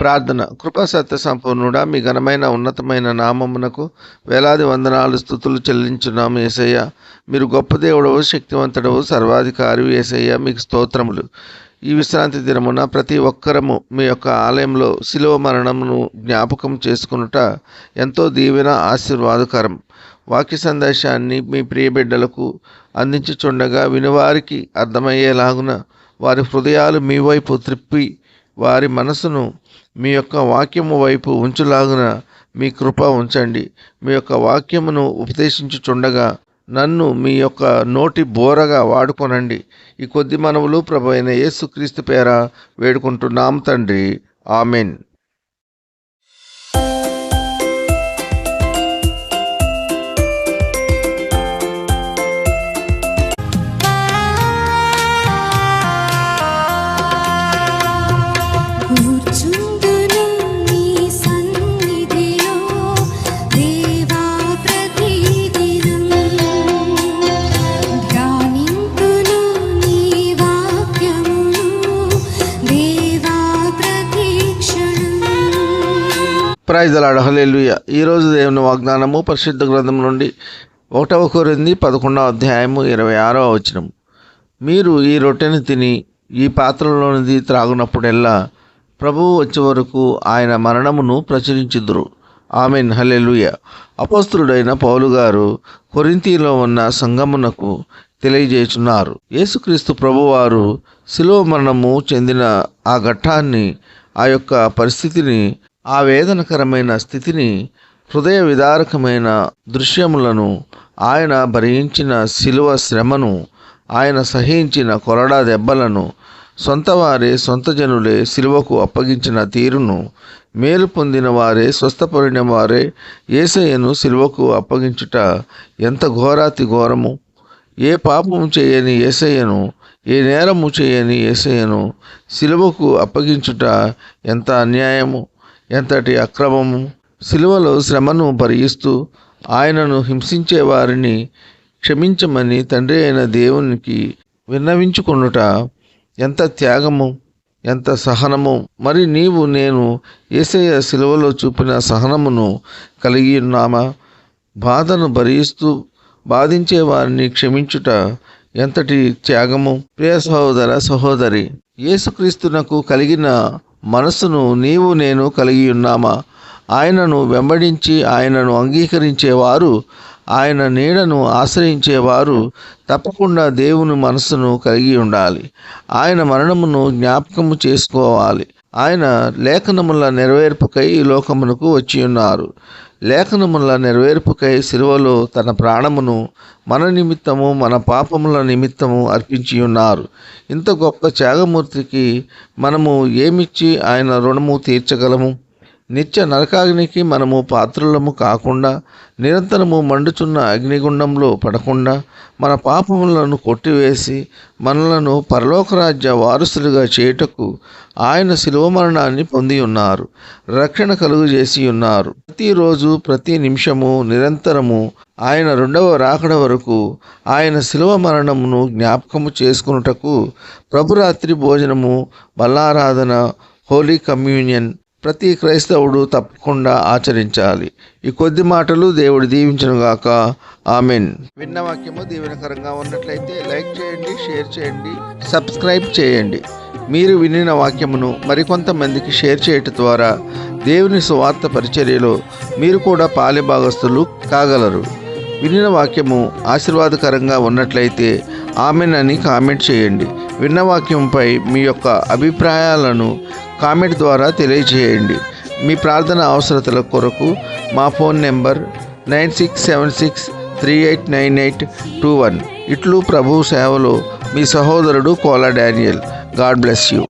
ప్రార్థన. కృపా సత్య సంపూర్ణుడా, మీ ఘనమైన ఉన్నతమైన నామమునకు వేలాది వందనాలు స్తుతులు చెల్లించున్నాము యేసయ్య. మీరు గొప్ప దేవుడవు, శక్తివంతుడవు, సర్వాధికారి యేసయ్య. మీకు స్తోత్రములు. ఈ విశ్రాంతి దినమున ప్రతి ఒక్కరము మీ యొక్క ఆలయంలో శిలువ మరణమును జ్ఞాపకం చేసుకునుట ఎంతో దీవెన, ఆశీర్వాదకరం. వాక్య సందేశాన్ని మీ ప్రియ బిడ్డలకు అందించుచుండగా వినివారికి అర్థమయ్యేలాగున వారి హృదయాలు మీ వైపు త్రిప్పి వారి మనసును మీ యొక్క వాక్యము వైపు ఉంచులాగున మీ కృప ఉంచండి. మీ యొక్క వాక్యమును ఉపదేశించుచుండగా నన్ను మీ యొక్క నోటి బోరగా వాడుకొనండి. ఈ కొద్ది మనవులు ప్రభు అయిన యేసుక్రీస్తు పేర వేడుకుంటున్నాం తండ్రి, ఆమెన్. ప్రైజ్ ది లార్డ్, హల్లెలూయా. ఈరోజు దేవుని వాగ్దానము పరిశుద్ధ గ్రంథం నుండి 1 కొరింథీ 11వ అధ్యాయము 26వ వచనం. మీరు ఈ రొట్టెను తిని ఈ పాత్రలోనిది త్రాగునప్పుడెల్లా ప్రభువు వచ్చే వరకు ఆయన మరణమును ప్రచురించుదురు. ఆమెన్, హల్లెలూయా. అపోస్తలుడైన పౌలు గారు కొరింథీలో ఉన్న సంఘమునకు తెలియజేస్తున్నారు. యేసుక్రీస్తు ప్రభువారు శిలువ మరణము చెందిన ఆ ఘట్టాన్ని, ఆ యొక్క పరిస్థితిని, ఆ వేదనకరమైన స్థితిని, హృదయ విదారకమైన దృశ్యములను, ఆయన భరించిన శిలువ శ్రమను, ఆయన సహించిన కొరడా దెబ్బలను, సొంత వారే సొంత జనులే శిలువకు అప్పగించిన తీరును, మేలు పొందిన వారే స్వస్థపడిన వారే యేసయ్యను శిలువకు అప్పగించుట ఎంత ఘోరాతి ఘోరము. ఏ పాపము చేయని యేసయ్యను, ఏ నేరము చేయని యేసయ్యను శిలువకు అప్పగించుట ఎంత అన్యాయము, ఎంతటి అక్రమము. శిలువలో శ్రమను భరిస్తూ ఆయనను హింసించే వారిని క్షమించమని తండ్రి అయిన దేవునికి విన్నవించుకొనుట ఎంత త్యాగము, ఎంత సహనము. మరి నీవు నేను యేసయ్య శిలువలో చూపిన సహనమును కలిగి ఉన్నామా? బాధను భరిస్తూ బాధించే వారిని క్షమించుట ఎంతటి త్యాగము. ప్రియ సహోదర సహోదరి, యేసుక్రీస్తునకు కలిగిన మనసును నీవు నేను కలిగి ఉన్నామా? ఆయనను వెంబడించి ఆయనను అంగీకరించేవారు, ఆయన నీడను ఆశ్రయించేవారు తప్పకుండా దేవుని మనసును కలిగి ఉండాలి. ఆయన మరణమును జ్ఞాపకము చేసుకోవాలి. ఆయన లేఖనముల నెరవేర్పుకై ఈ లోకమునకు వచ్చి ఉన్నారు. లేఖనముల నెరవేర్పుకై శిలువలో తన ప్రాణమును మన నిమిత్తము, మన పాపముల నిమిత్తము అర్పించి ఉన్నారు. ఇంత గొప్ప త్యాగమూర్తికి మనము ఏమిచ్చి ఆయన రుణము తీర్చగలము? నిత్య నరకాగ్నికి మనము పాత్రులము కాకుండా, నిరంతరము మండుచున్న అగ్నిగుండంలో పడకుండా, మన పాపములను కొట్టివేసి మనలను పరలోకరాజ్య వారసులుగా చేయుటకు ఆయన శిలువ మరణాన్ని పొంది ఉన్నారు, రక్షణ కలుగజేసి ఉన్నారు. ప్రతిరోజు, ప్రతి నిమిషము, నిరంతరము ఆయన రెండవ రాకడ వరకు ఆయన శిలువ మరణమును జ్ఞాపకము చేసుకున్నటకు ప్రభురాత్రి భోజనము, బల్లారాధన, హోలీ కమ్యూనియన్ ప్రతి క్రైస్తవుడు తప్పకుండా ఆచరించాలి. ఈ కొద్ది మాటలు దేవుడు దీవించునుగాక. ఆమెన్. విన్న వాక్యము దీవెనకరంగా ఉన్నట్లయితే లైక్ చేయండి, షేర్ చేయండి, సబ్స్క్రైబ్ చేయండి. మీరు వినిన వాక్యమును మరికొంతమందికి షేర్ చేయటం ద్వారా దేవుని సువార్త పరిచర్యలో మీరు కూడా పాలిభాగస్తులు కాగలరు. వినిన వాక్యము ఆశీర్వాదకరంగా ఉన్నట్లయితే ఆమెన్ అని కామెంట్ చేయండి. విన్న వాక్యంపై మీ యొక్క అభిప్రాయాలను కామెంట్ ద్వారా తెలియజేయండి. మీ ప్రార్థన అవసరతల కొరకు మా ఫోన్ నెంబర్ 9676389821. ఇట్లు ప్రభు సేవలో మీ సహోదరుడు Kola Daniel. God bless you.